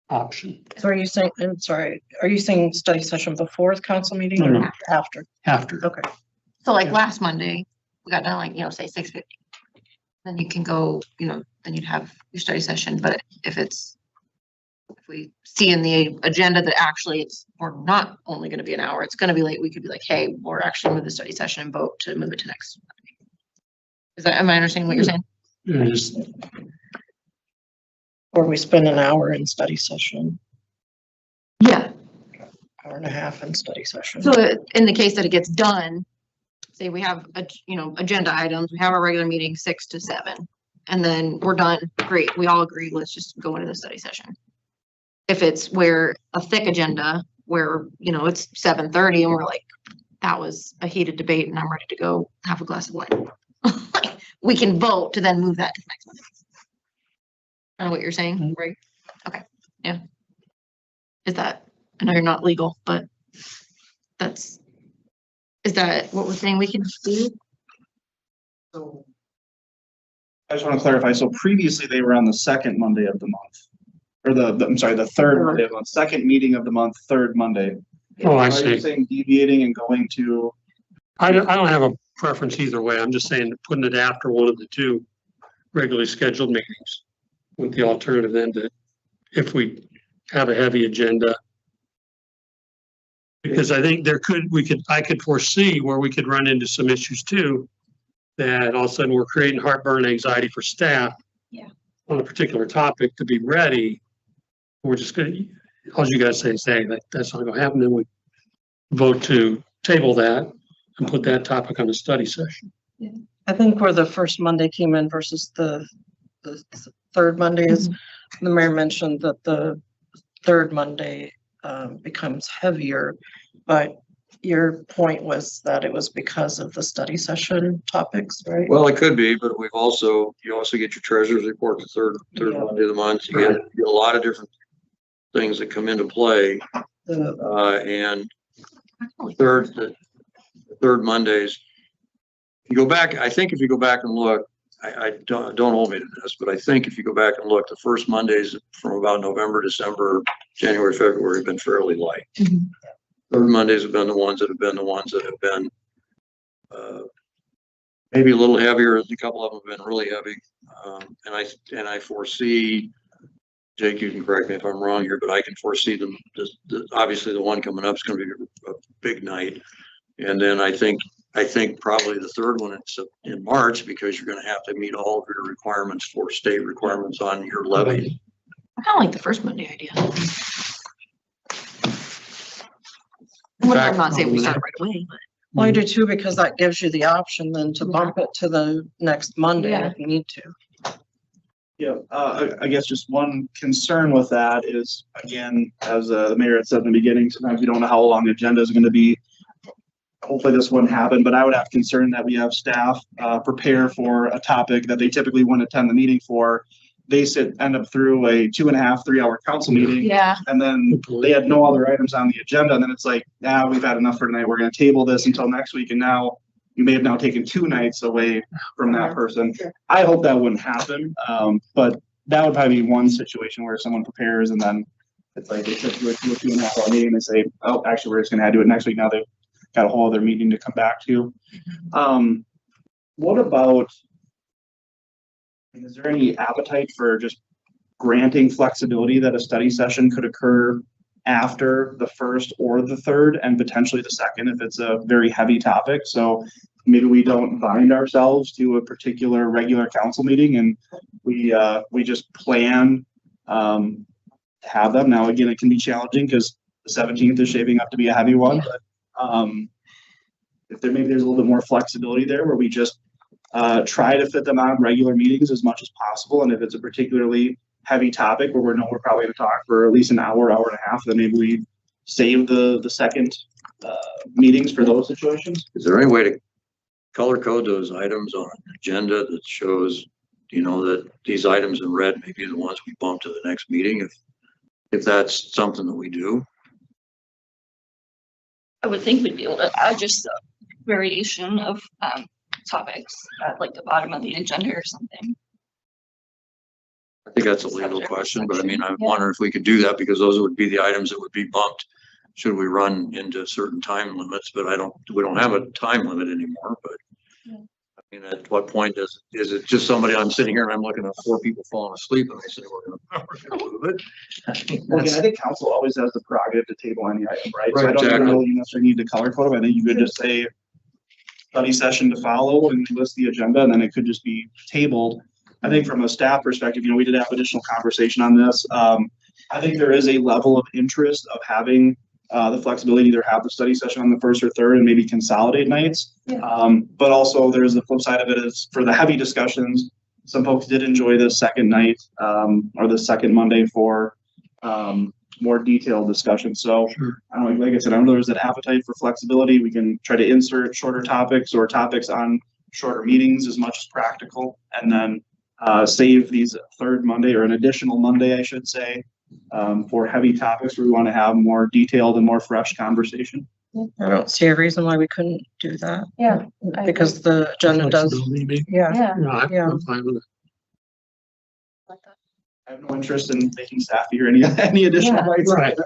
option So are you saying, I'm sorry, are you saying study session before the council meeting No, or no. after? after. Okay. So like last Monday, we got done like, say 6:50. Then you can go, then you'd have your study session, but if we see in the agenda that actually we're not only gonna be an hour, it's gonna be late, we could be like, hey, we're actually move the study session and vote to move it to next. Am I understanding what you're saying? Yeah, just Or we spend an hour in study session, Yeah. hour and a half in study session. So in the case that it gets done, say we have, agenda items, we have our regular meeting 6 to 7, and then we're done, great, we all agree, let's just go into the study session. If it's where a thick agenda, where, it's 7:30 and we're like, that was a heated debate and I'm ready to go have a glass of wine. We can vote to then move that to the next Monday. I know what you're saying, right? Okay, yeah. Is that, I know you're not legal, but is that what we're saying we can do? So I just want to clarify. So previously they were on the second Monday of the month, or the third Monday of the month, second meeting of the month, third Monday. Oh, I Are see. you saying deviating and going to? I don't have a preference either way. I'm just saying putting it after one of the two regularly scheduled meetings with the alternative then to, if we have a heavy agenda. Because I think I could foresee where we could run into some issues too, that all of a sudden we're creating heartburn and anxiety for staff. Yeah. On a particular topic to be ready. We're just gonna, all you guys say that's not gonna happen, then we vote to table that and put that topic on the study session. I think where the first Monday came in versus the third Monday is, the mayor mentioned that the third Monday becomes heavier, but your point was that it was because of the study session topics, right? Well, it could be, but you also get your treasurer's report the third Yeah. Monday of the month. You get a lot of different things that come into play. The- And the third Mondays, you go back, I think if you go back and look, I don't hold me to this, but I think if you go back and look, the first Mondays from about November, December, January, February have been fairly light. Mhm. Third Mondays have been the ones that have been maybe a little heavier. A couple of them have been really heavy. And I foresee, Jake, you can correct me if I'm wrong here, but I can foresee them, obviously the one coming up is going to be a big night. And then I think probably the third one in March, because you're going to have to meet all of your requirements for state requirements on your levy. I kind of like the first Monday idea. fact, I'm not saying we start right away, but. Well, I do too, because that gives you the option then to bump it to the next Monday Yeah. if you need to. Yeah, I guess just one concern with that is, again, as the mayor had said in the beginning, sometimes we don't know how long the agenda is going to be. Hopefully this wouldn't happen, but I would have concern that we have staff prepare for a topic that they typically wouldn't attend the meeting for. They end up through a 2.5, 3 hour council meeting. Yeah. And then they had no other items on the agenda. And then it's like, we've had enough for tonight. We're going to table this until next week. And now you may have now taken 2 nights away from that person. Sure. I hope that wouldn't happen. But that would probably be one situation where someone prepares and then it's like they sit through a 2.5 hour meeting and they say, oh, actually, we're just going to do it next week. Now they've got a whole other meeting to come back to. What about, is there any appetite for just granting flexibility that a study session could occur after the first or the third and potentially the second if it's a very heavy topic? So maybe we don't bind ourselves to a particular regular council meeting and we just plan to have them. Now, again, it can be challenging because the 17th is shaping up to be a heavy one, but if there's a little bit more flexibility there where we just try to fit them on regular meetings as much as possible. And if it's a particularly heavy topic where we know we're probably going to talk for at least an hour, hour and a half, then maybe we save the second meetings for those situations. Is there any way to color code those items on an agenda that shows, that these items in red may be the ones we bump to the next meeting if that's something that we do? I would think we'd be able to add just a variation of topics at like the bottom of the agenda or something. I think that's a legal question, but I mean, I wonder if we could do that because those would be the items that would be bumped should we run into certain time limits, but we don't have a time limit anymore, but I mean, at what point is it just somebody, I'm sitting here and I'm looking at 4 people falling asleep and they say, we're gonna move it. Well, again, I think council always has the prerogative to table any item, right? So Right, I don't exactly. know you necessarily need to color code them. I think you could just say study session to follow and list the agenda, and then it could just be tabled. I think from a staff perspective, we did have additional conversation on this. I think there is a level of interest of having the flexibility to either have the study session on the first or third and maybe consolidate nights. But also there's the flip side of it is for the heavy discussions, some folks did enjoy the second night or the second Monday for more detailed discussion. So I don't know, like I said, I don't know there's an appetite for flexibility. We can try to insert shorter topics or topics on shorter meetings as much as practical, and then save these third Monday or an additional Monday, I should say, for heavy topics where we want to have more detailed and more fresh conversation. I don't see a reason why we couldn't do that. Yeah. I Because the agenda does, Flexibility, maybe. yeah. Yeah. Yeah. I'm fine with it. I have no interest in making staff hear any additional Yeah. nights. Right.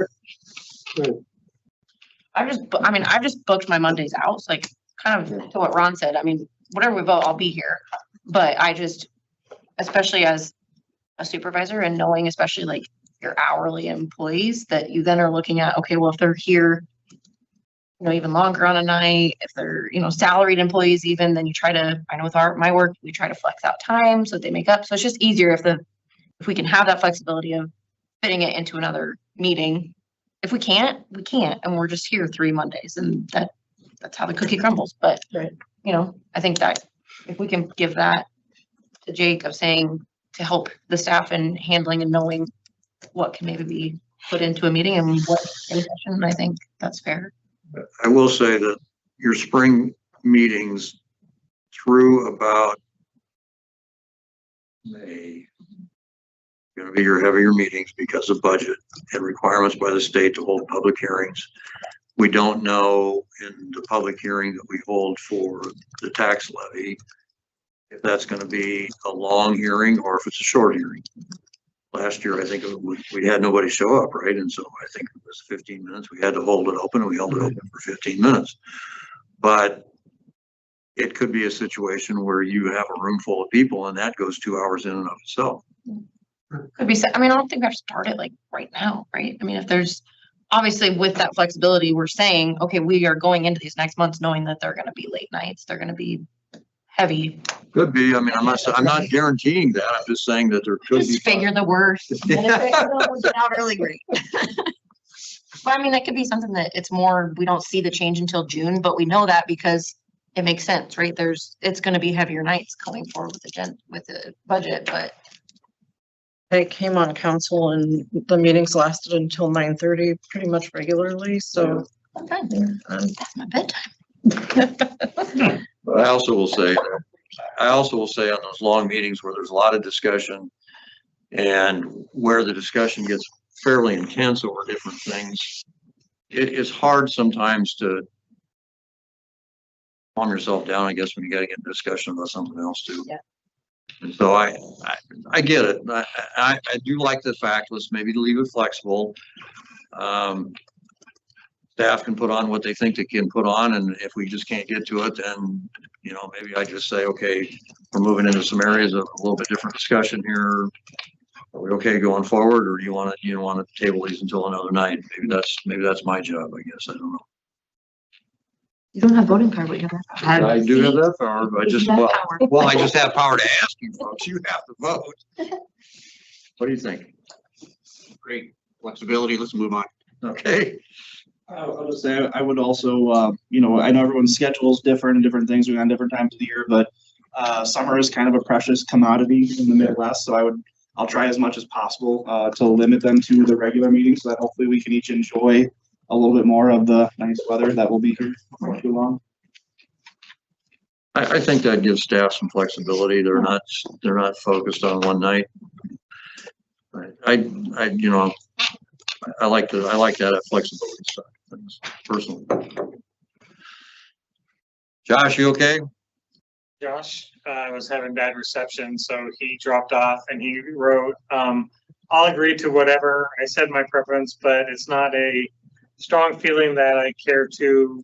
I've just booked my Mondays out. So like kind of to what Ron said. I mean, whatever we vote, I'll be here. But I just, especially as a supervisor and knowing, especially like your hourly employees that you then are looking at, okay, well, if they're here, even longer on a night, if they're, salaried employees even, then you try to, I know with my work, we try to flex out time so that they make up. So it's just easier if we can have that flexibility of fitting it into another meeting. If we can't, we can't. And we're just here 3 Mondays and that's how the cookie crumbles. But, I think that if we can give that to Jake of saying to help the staff in handling and knowing what can maybe be put into a meeting and what in session, I think that's fair. I will say that your spring meetings through about May, going to be your heavier meetings because of budget and requirements by the state to hold public hearings. We don't know in the public hearing that we hold for the tax levy, if that's going to be a long hearing or if it's a short hearing. Last year, I think we had nobody show up, right? And so I think it was 15 minutes. We had to hold it open and we held it open for 15 minutes. But it could be a situation where you have a room full of people and that goes 2 hours in and of itself. Could be, I mean, I don't think we have to start it like right now, right? I mean, if there's, obviously with that flexibility, we're saying, okay, we are going into these next months knowing that they're gonna be late nights, they're gonna be heavy. Could be. I mean, I'm not guaranteeing that. I'm just saying that there could be. Just figure the worst. And if it don't get out early, great. But I mean, that could be something that it's more, we don't see the change until June, but we know that because it makes sense, right? It's gonna be heavier nights coming forward with the budget, but. I came on council and the meetings lasted until 9:30 pretty much regularly, so. Okay, that's my bedtime. But I also will say on those long meetings where there's a lot of discussion and where the discussion gets fairly intense over different things, it is hard sometimes to calm yourself down, I guess, when you gotta get into discussion about something else too. Yeah. And so I get it. I do like the fact, let's maybe leave it flexible. Staff can put on what they think they can put on, and if we just can't get to it, then, you know, maybe I just say, okay, we're moving into some areas of a little bit different discussion here. Are we okay going forward, or do you want to table these until another night? Maybe that's my job, I guess. I don't know. You don't have voting card, but you have. I do have that power, but I just, You have power. well, I just have power to ask you folks. You have to vote. What do you think? Great flexibility. Let's move on. Okay. I'll just say, I would also, you know, I know everyone's schedule is different and different things going on different times of the year, but summer is kind of a precious commodity in the Midwest, so I'll try as much as possible to limit them to the regular meetings so that hopefully we can each enjoy a little bit more of the nice weather that will be here before too long. I think that gives staff some flexibility. They're not focused on one night. You know, I like that flexibility stuff, things personally. Josh, you okay? Josh was having bad reception, so he dropped off and he wrote, I'll agree to whatever. I said my preference, but it's not a strong feeling that I care to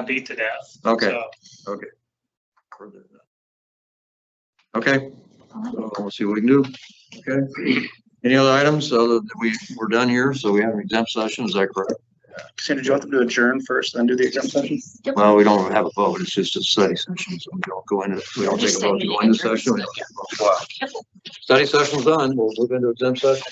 beat to death. Okay. So, Okay. Okay. So we'll see what we can do. Okay. Any other items other than we're done here? So we have an exempt session. Is that correct? Cassandra, do you want them to adjourn first, then do the exempt session? Well, we don't have a vote. It's just a study session. So we don't take a vote to go into session. We don't take a vote to go out. Study session's done. We'll move into exempt session.